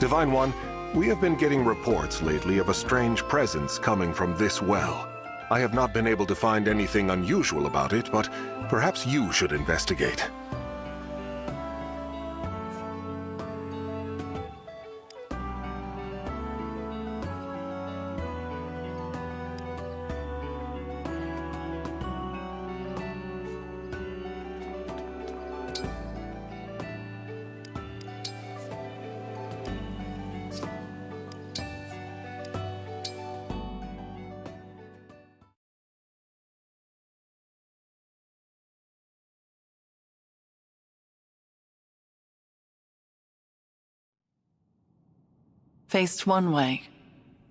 Divine One, we have been getting reports lately of a strange presence coming from this well. I have not been able to find anything unusual about it, but perhaps you should investigate. Faced one way,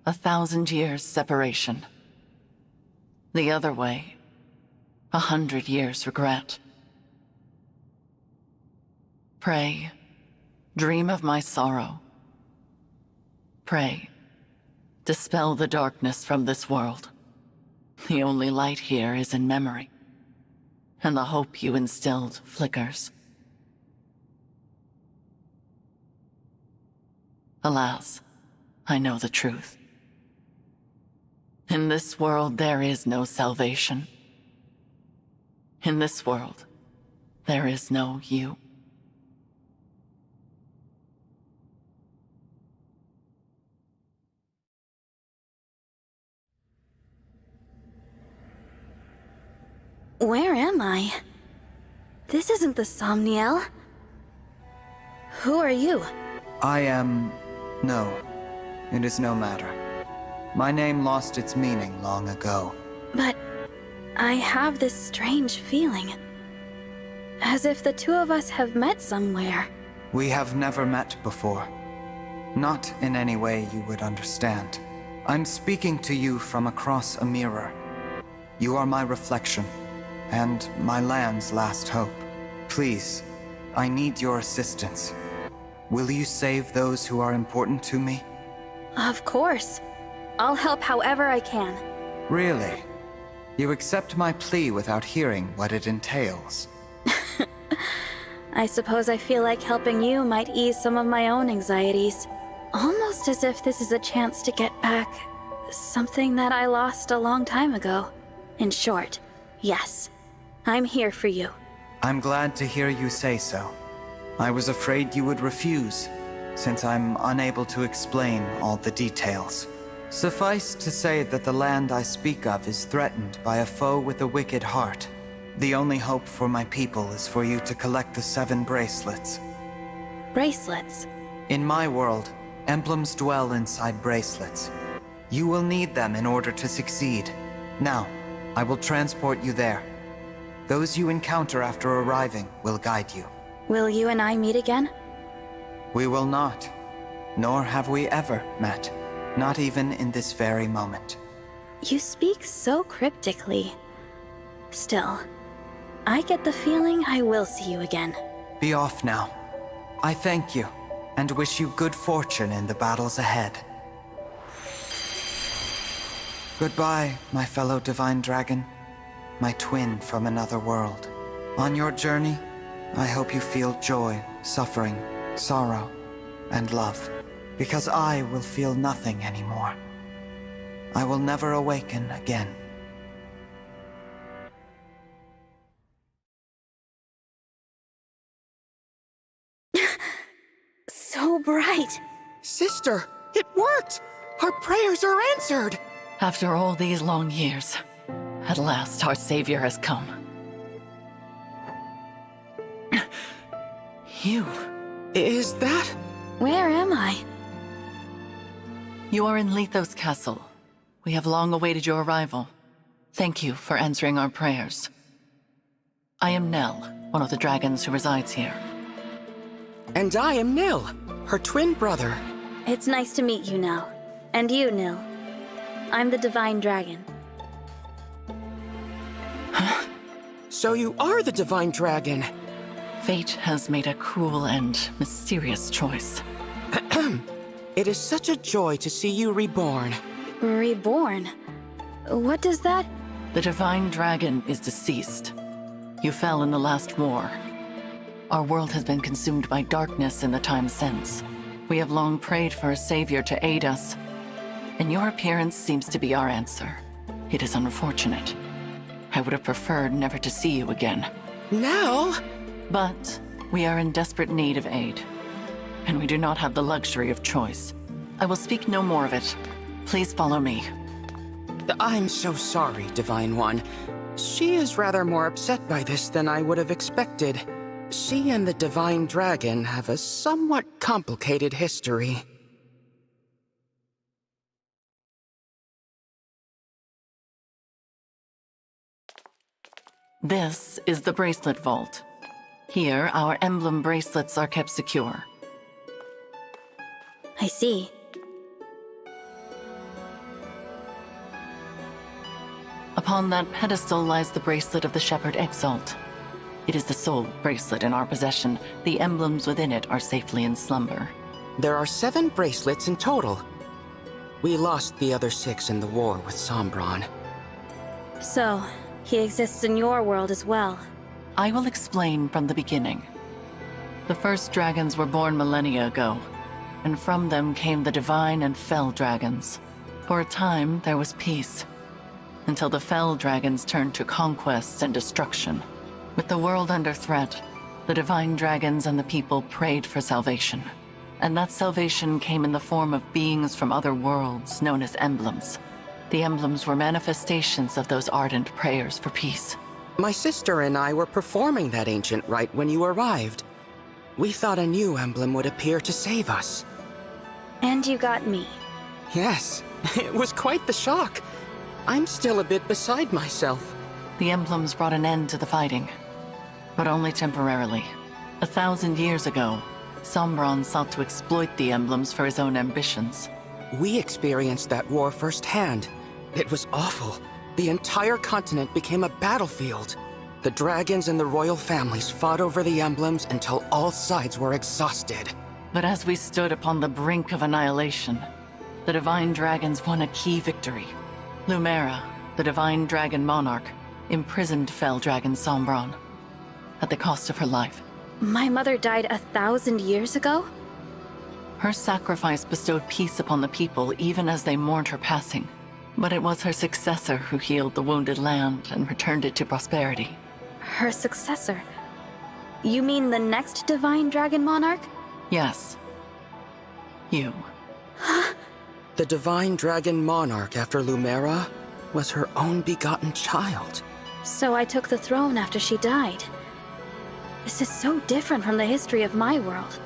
1,000 years separation. The other way, 100 years regret. Pray, dream of my sorrow. Pray, dispel the darkness from this world. The only light here is in memory, and the hope you instilled flickers. Alas, I know the truth. In this world, there is no salvation. In this world, there is no you. Where am I? This isn't the Somniel. Who are you? I am... No, it is no matter. My name lost its meaning long ago. But I have this strange feeling. As if the two of us have met somewhere. We have never met before. Not in any way you would understand. I'm speaking to you from across a mirror. You are my reflection, and my land's last hope. Please, I need your assistance. Will you save those who are important to me? Of course. I'll help however I can. Really? You accept my plea without hearing what it entails? I suppose I feel like helping you might ease some of my own anxieties. Almost as if this is a chance to get back something that I lost a long time ago. In short, yes. I'm here for you. I'm glad to hear you say so. I was afraid you would refuse, since I'm unable to explain all the details. Suffice to say that the land I speak of is threatened by a foe with a wicked heart. The only hope for my people is for you to collect the 7 bracelets. Bracelets? In my world, emblems dwell inside bracelets. You will need them in order to succeed. Now, I will transport you there. Those you encounter after arriving will guide you. Will you and I meet again? We will not. Nor have we ever met. Not even in this very moment. You speak so cryptically. Still, I get the feeling I will see you again. Be off now. I thank you, and wish you good fortune in the battles ahead. Goodbye, my fellow divine dragon. My twin from another world. On your journey, I hope you feel joy, suffering, sorrow, and love. Because I will feel nothing anymore. I will never awaken again. So bright. Sister, it worked! Our prayers are answered! After all these long years, at last our savior has come. You. Is that? Where am I? You are in Lithos Castle. We have long awaited your arrival. Thank you for answering our prayers. I am Nell, one of the dragons who resides here. And I am Nil, her twin brother. It's nice to meet you now. And you, Nil. I'm the Divine Dragon. So you are the Divine Dragon. Fate has made a cruel and mysterious choice. It is such a joy to see you reborn. Reborn? What does that... The Divine Dragon is deceased. You fell in the last war. Our world has been consumed by darkness in the time since. We have long prayed for a savior to aid us, and your appearance seems to be our answer. It is unfortunate. I would have preferred never to see you again. Nell? But we are in desperate need of aid, and we do not have the luxury of choice. I will speak no more of it. Please follow me. I'm so sorry, Divine One. She is rather more upset by this than I would have expected. She and the Divine Dragon have a somewhat complicated history. This is the bracelet vault. Here, our emblem bracelets are kept secure. I see. Upon that pedestal lies the bracelet of the Shepherd Exalt. It is the sole bracelet in our possession. The emblems within it are safely in slumber. There are 7 bracelets in total. We lost the other 6 in the war with Sombron. So, he exists in your world as well. I will explain from the beginning. The first dragons were born millennia ago, and from them came the divine and fell dragons. For a time, there was peace, until the fell dragons turned to conquest and destruction. With the world under threat, the divine dragons and the people prayed for salvation. And that salvation came in the form of beings from other worlds known as emblems. The emblems were manifestations of those ardent prayers for peace. My sister and I were performing that ancient rite when you arrived. We thought a new emblem would appear to save us. And you got me. Yes, it was quite the shock. I'm still a bit beside myself. The emblems brought an end to the fighting, but only temporarily. 1,000 years ago, Sombron sought to exploit the emblems for his own ambitions. We experienced that war firsthand. It was awful. The entire continent became a battlefield. The dragons and the royal families fought over the emblems until all sides were exhausted. But as we stood upon the brink of annihilation, the divine dragons won a key victory. Lumera, the divine dragon monarch, imprisoned fell dragon Sombron at the cost of her life. My mother died 1,000 years ago? Her sacrifice bestowed peace upon the people even as they mourned her passing. But it was her successor who healed the wounded land and returned it to prosperity. Her successor? You mean the next divine dragon monarch? Yes. You. The divine dragon monarch after Lumera was her own begotten child. So I took the throne after she died. This is so different from the history of my world.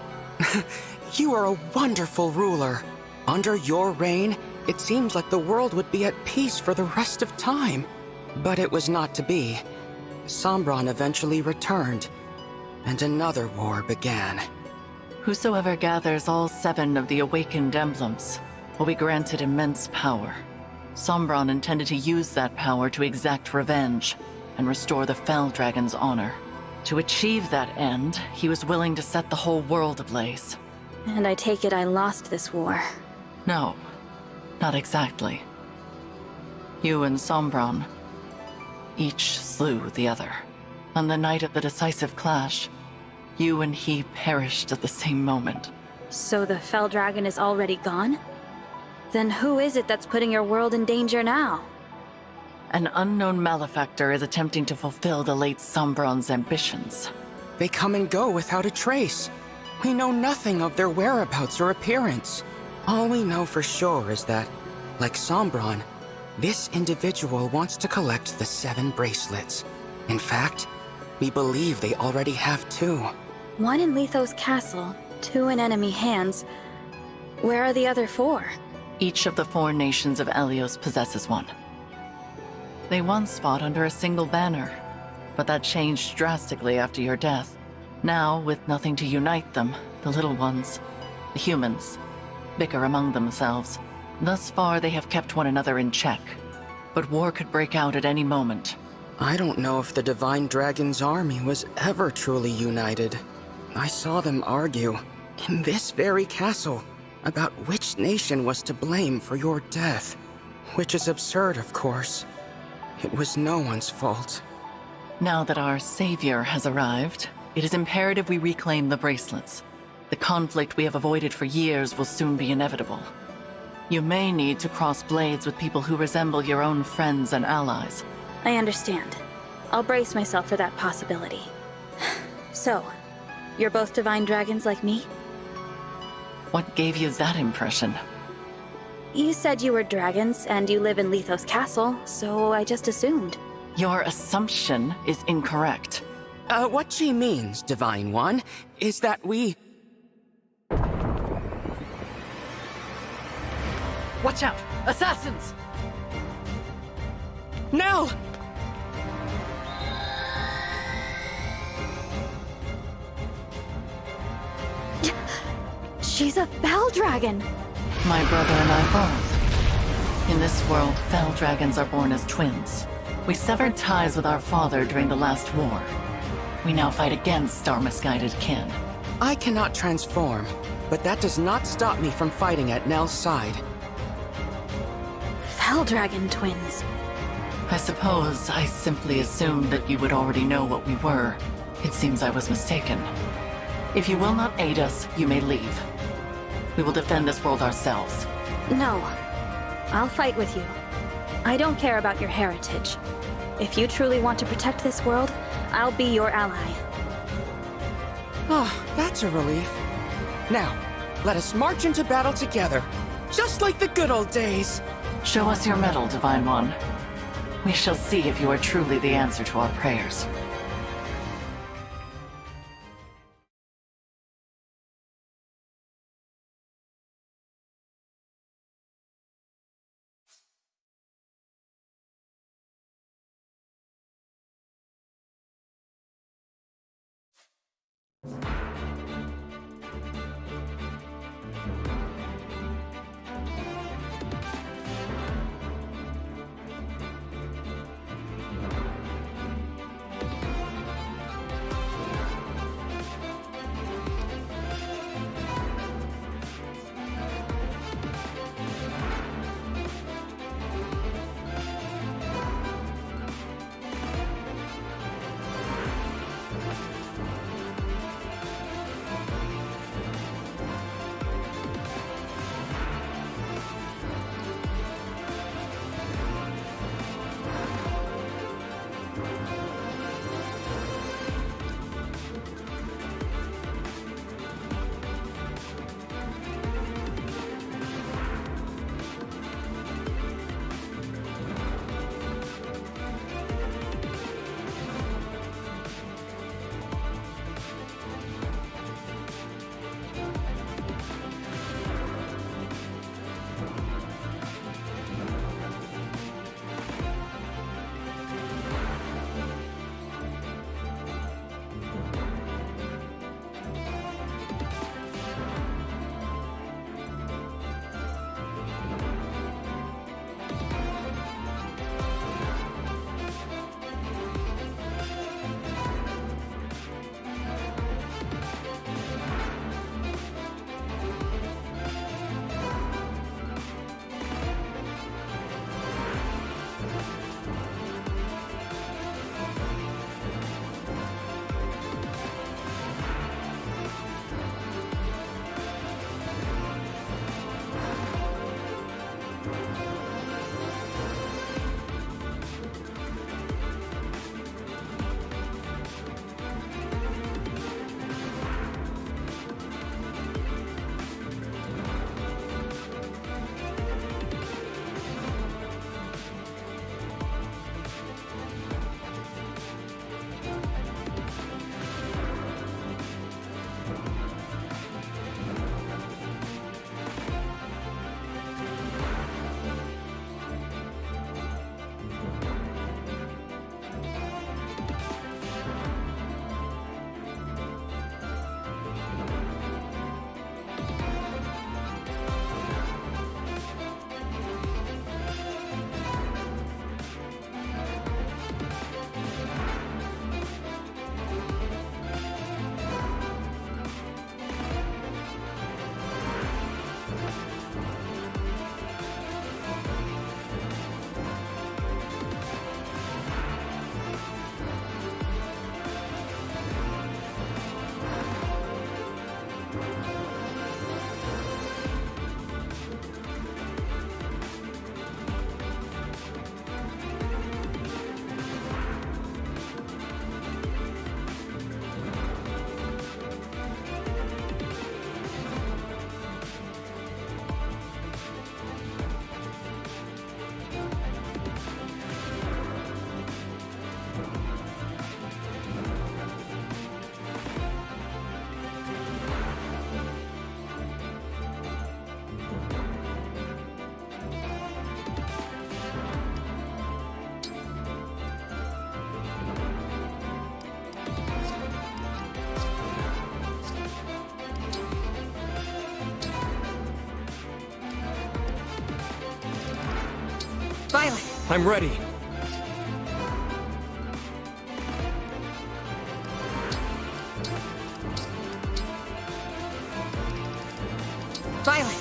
You are a wonderful ruler. Under your reign, it seems like the world would be at peace for the rest of time. But it was not to be. Sombron eventually returned, and another war began. Whosoever gathers all 7 of the awakened emblems will be granted immense power. Sombron intended to use that power to exact revenge and restore the Fell Dragon's honor. To achieve that end, he was willing to set the whole world ablaze. And I take it I lost this war. No, not exactly. You and Sombron each slew the other. On the night of the decisive clash, you and he perished at the same moment. So the Fell Dragon is already gone? Then who is it that's putting your world in danger now? An unknown malefactor is attempting to fulfill the late Sombron's ambitions. They come and go without a trace. We know nothing of their whereabouts or appearance. All we know for sure is that, like Sombron, this individual wants to collect the 7 bracelets. In fact, we believe they already have 2. 1 in Lethos Castle, 2 in enemy hands. Where are the other 4? Each of the 4 nations of Elios possesses one. They once fought under a single banner, but that changed drastically after your death. Now, with nothing to unite them, the little ones, the humans, bicker among themselves. Thus far, they have kept one another in check, but war could break out at any moment. I don't know if the Divine Dragon's army was ever truly united. I saw them argue, in this very castle, about which nation was to blame for your death. Which is absurd, of course. It was no one's fault. Now that our savior has arrived, it is imperative we reclaim the bracelets. The conflict we have avoided for years will soon be inevitable. You may need to cross blades with people who resemble your own friends and allies. I understand. I'll brace myself for that possibility. So, you're both divine dragons like me? What gave you that impression? You said you were dragons, and you live in Lethos Castle, so I just assumed. Your assumption is incorrect. What she means, Divine One, is that we... Watch out! Assassins! Nell! She's a Fell Dragon! My brother and I both. In this world, Fell Dragons are born as twins. We severed ties with our father during the last war. We now fight against our misguided kin. I cannot transform, but that does not stop me from fighting at Nell's side. Fell Dragon twins. I suppose I simply assumed that you would already know what we were. It seems I was mistaken. If you will not aid us, you may leave. We will defend this world ourselves. No. I'll fight with you. I don't care about your heritage. If you truly want to protect this world, I'll be your ally. Oh, that's a relief. Now, let us march into battle together, just like the good old days. Show us your medal, Divine One. We shall see if you are truly the answer to our prayers. I'm ready. Violet.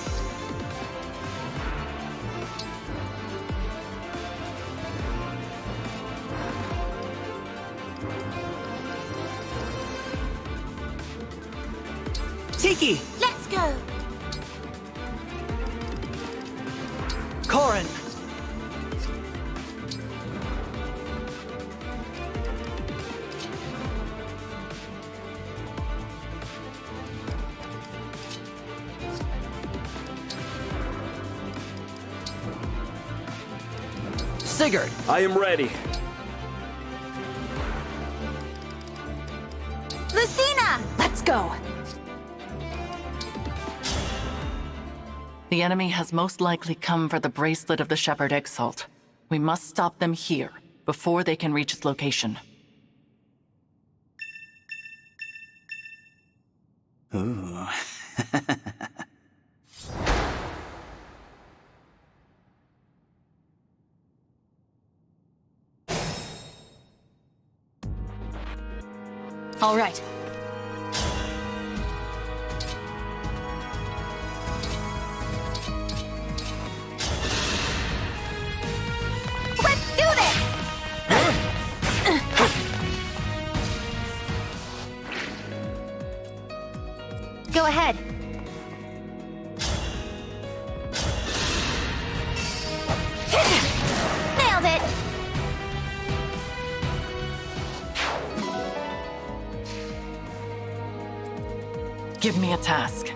Tiki! Let's go. Corin! Sigurd! I am ready. Lucina! Let's go. The enemy has most likely come for the bracelet of the Shepherd Exalt. We must stop them here, before they can reach its location. Ooh. All right. Let's do this! Go ahead. Nailed it! Give me a task.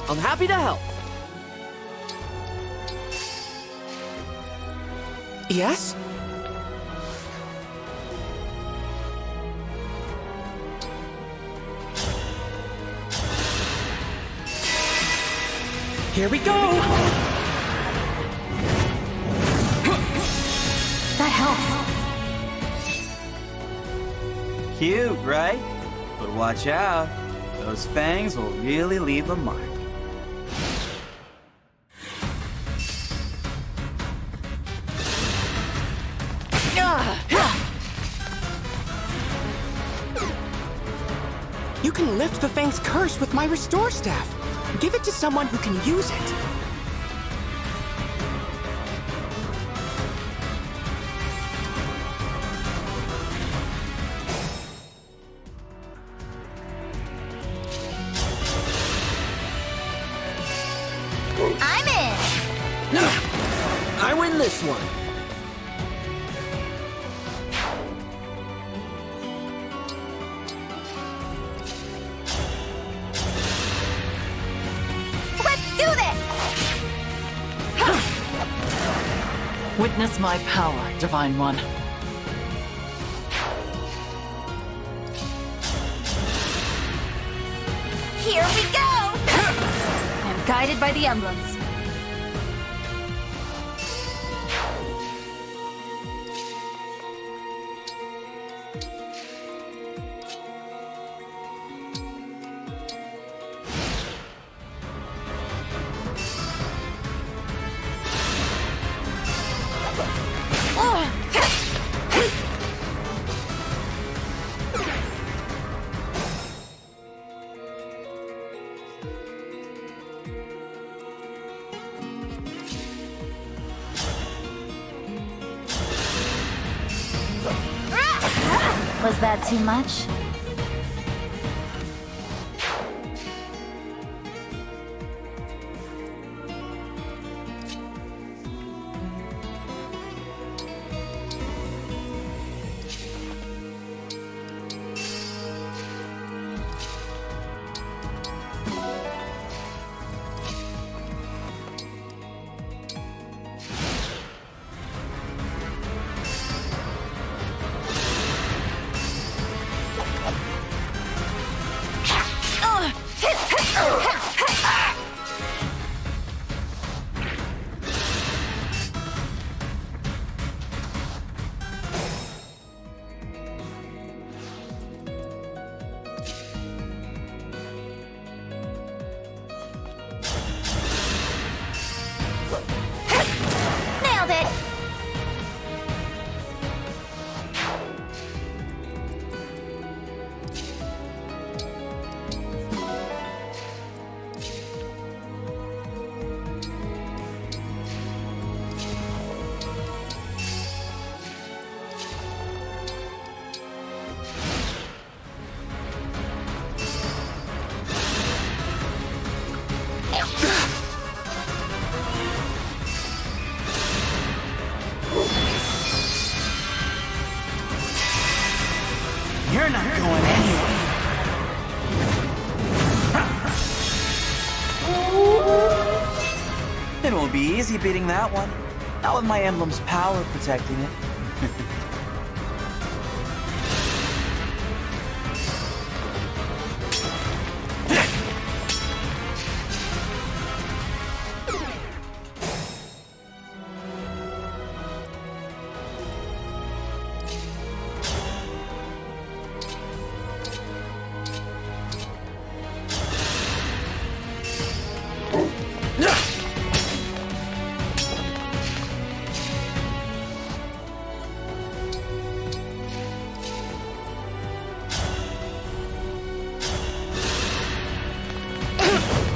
I'm happy to help. Yes? Here we go! That helps. Cute, right? But watch out. Those fangs will really leave a mark. You can lift the Fang's curse with my Restore Staff. Give it to someone who can use it. I'm in! I win this one. Let's do this! Witness my power, Divine One. Here we go! I'm guided by the emblems. Was that too much? You're not going anywhere. It won't be easy beating that one. Not with my emblem's power protecting it.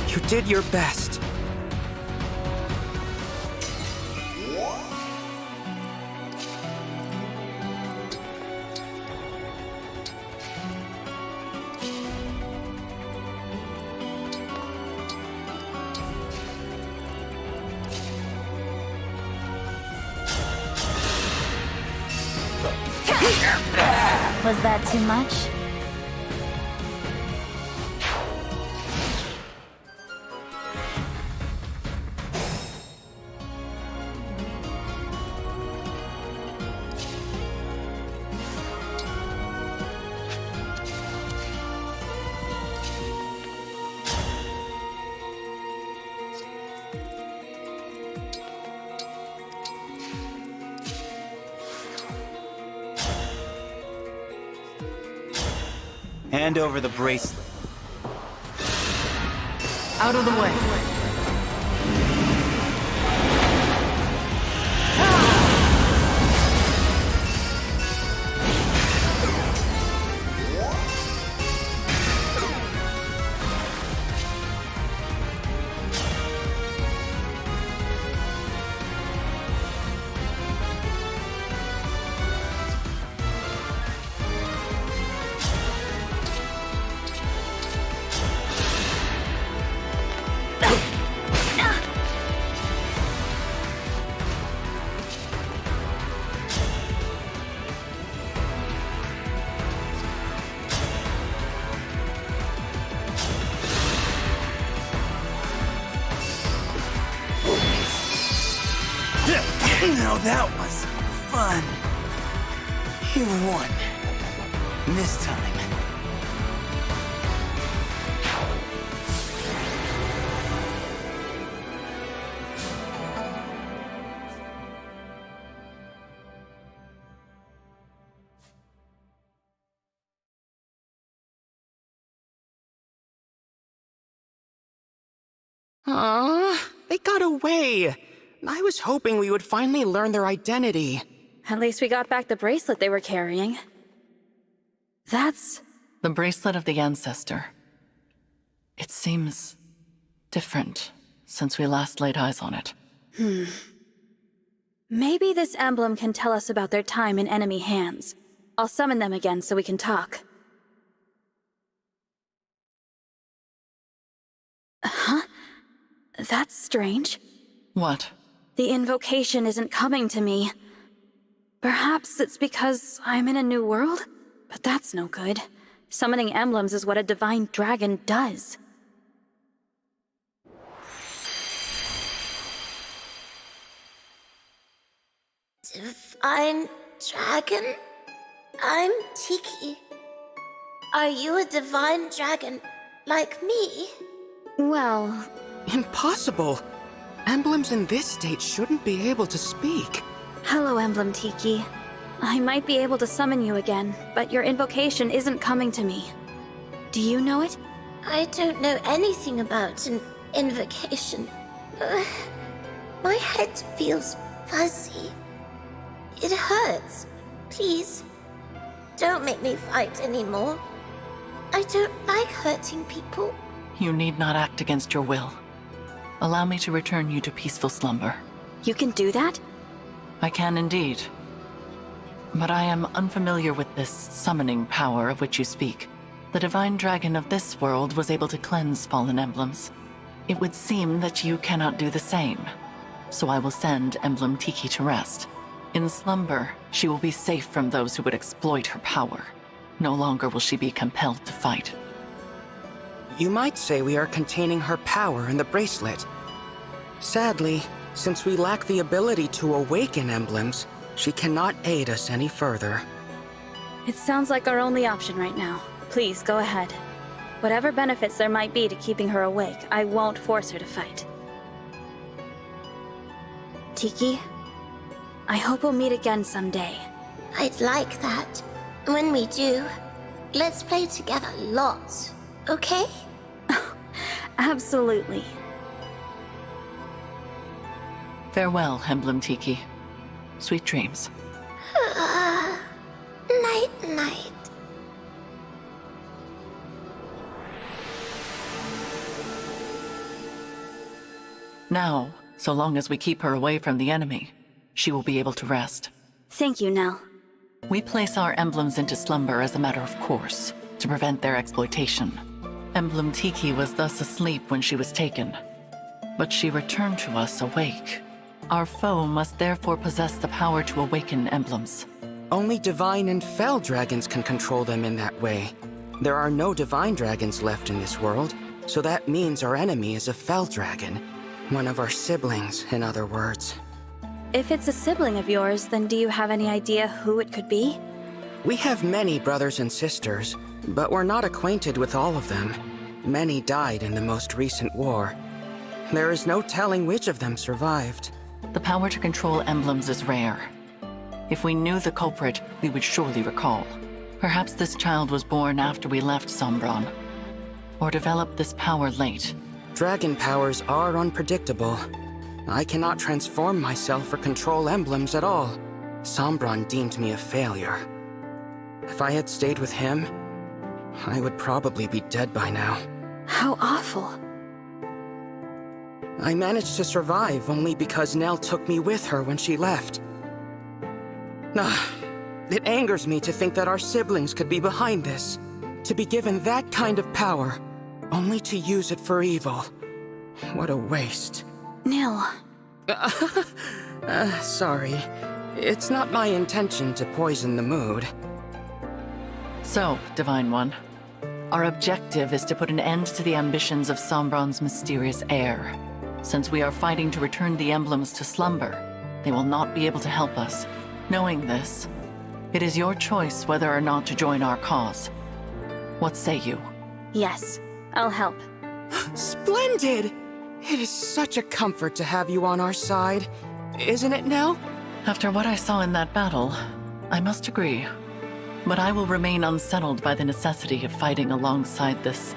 You did your best. Was that too much? Hand over the bracelet. Out of the way. Now that was fun. You won. This time. They got away. I was hoping we would finally learn their identity. At least we got back the bracelet they were carrying. That's... The bracelet of the ancestor. It seems different since we last laid eyes on it. Maybe this emblem can tell us about their time in enemy hands. I'll summon them again so we can talk. Huh? That's strange. What? The invocation isn't coming to me. Perhaps it's because I'm in a new world? But that's no good. Summoning emblems is what a divine dragon does. Divine dragon? I'm Tiki. Are you a divine dragon like me? Well... Impossible. Emblems in this state shouldn't be able to speak. Hello, Emblem Tiki. I might be able to summon you again, but your invocation isn't coming to me. Do you know it? I don't know anything about an invocation. My head feels fuzzy. It hurts. Please, don't make me fight anymore. I don't like hurting people. You need not act against your will. Allow me to return you to peaceful slumber. You can do that? I can indeed. But I am unfamiliar with this summoning power of which you speak. The divine dragon of this world was able to cleanse fallen emblems. It would seem that you cannot do the same. So I will send Emblem Tiki to rest. In slumber, she will be safe from those who would exploit her power. No longer will she be compelled to fight. You might say we are containing her power in the bracelet. Sadly, since we lack the ability to awaken emblems, she cannot aid us any further. It sounds like our only option right now. Please, go ahead. Whatever benefits there might be to keeping her awake, I won't force her to fight. Tiki, I hope we'll meet again someday. I'd like that. When we do, let's play together lots, okay? Absolutely. Farewell, Emblem Tiki. Sweet dreams. Night-night. Now, so long as we keep her away from the enemy, she will be able to rest. Thank you, Nell. We place our emblems into slumber as a matter of course, to prevent their exploitation. Emblem Tiki was thus asleep when she was taken, but she returned to us awake. Our foe must therefore possess the power to awaken emblems. Only divine and fell dragons can control them in that way. There are no divine dragons left in this world, so that means our enemy is a fell dragon. One of our siblings, in other words. If it's a sibling of yours, then do you have any idea who it could be? We have many brothers and sisters, but we're not acquainted with all of them. Many died in the most recent war. There is no telling which of them survived. The power to control emblems is rare. If we knew the culprit, we would surely recall. Perhaps this child was born after we left Sombron, or developed this power late. Dragon powers are unpredictable. I cannot transform myself or control emblems at all. Sombron deemed me a failure. If I had stayed with him, I would probably be dead by now. How awful. I managed to survive only because Nell took me with her when she left. It angers me to think that our siblings could be behind this. To be given that kind of power, only to use it for evil. What a waste. Nell. Sorry. It's not my intention to poison the mood. So, Divine One, our objective is to put an end to the ambitions of Sombron's mysterious heir. Since we are fighting to return the emblems to slumber, they will not be able to help us. Knowing this, it is your choice whether or not to join our cause. What say you? Yes, I'll help. Splendid! It is such a comfort to have you on our side. Isn't it, Nell? After what I saw in that battle, I must agree. But I will remain unsettled by the necessity of fighting alongside this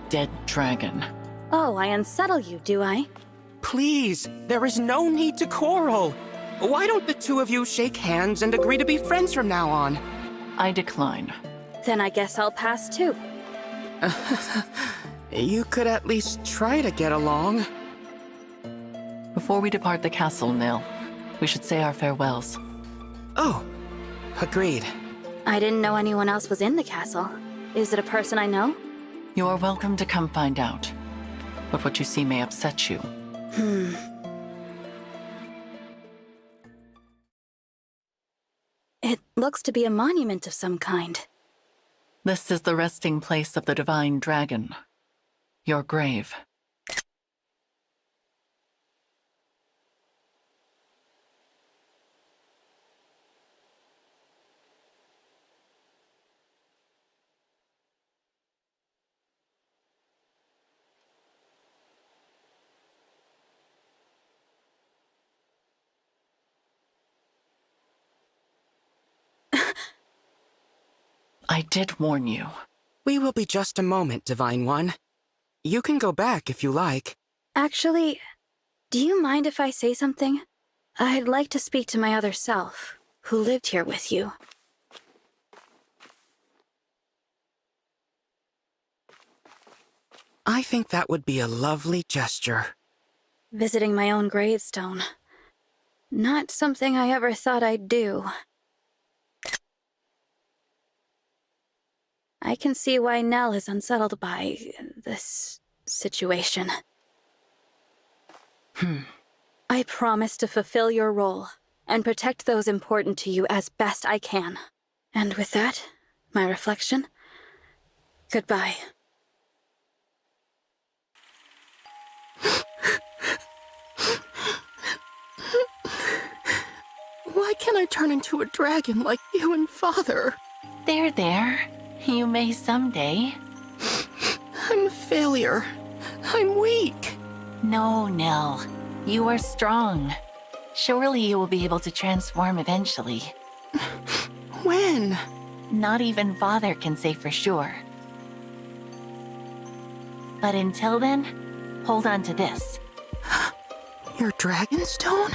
dead dragon. Oh, I unsettle you, do I? Please, there is no need to quarrel. Why don't the two of you shake hands and agree to be friends from now on? I decline. Then I guess I'll pass too. You could at least try to get along. Before we depart the castle, Nil, we should say our farewells. Oh, agreed. I didn't know anyone else was in the castle. Is it a person I know? You are welcome to come find out. But what you see may upset you. It looks to be a monument of some kind. This is the resting place of the divine dragon. Your grave. I did warn you. We will be just a moment, Divine One. You can go back if you like. Actually, do you mind if I say something? I'd like to speak to my other self, who lived here with you. I think that would be a lovely gesture. Visiting my own gravestone. Not something I ever thought I'd do. I can see why Nell is unsettled by this situation. I promise to fulfill your role and protect those important to you as best I can. And with that, My reflection? Goodbye. Why can't I turn into a dragon like you and Father? There. You may someday. I'm a failure. I'm weak. No, Nell. You are strong. Surely you will be able to transform eventually. When? Not even Father can say for sure. But until then, hold on to this. Your Dragonstone?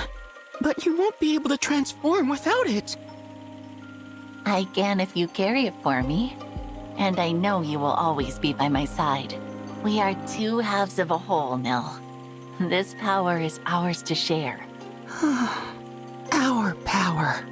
But you won't be able to transform without it. I can if you carry it for me. And I know you will always be by my side. We are two halves of a whole, Nell. This power is ours to share. Our power.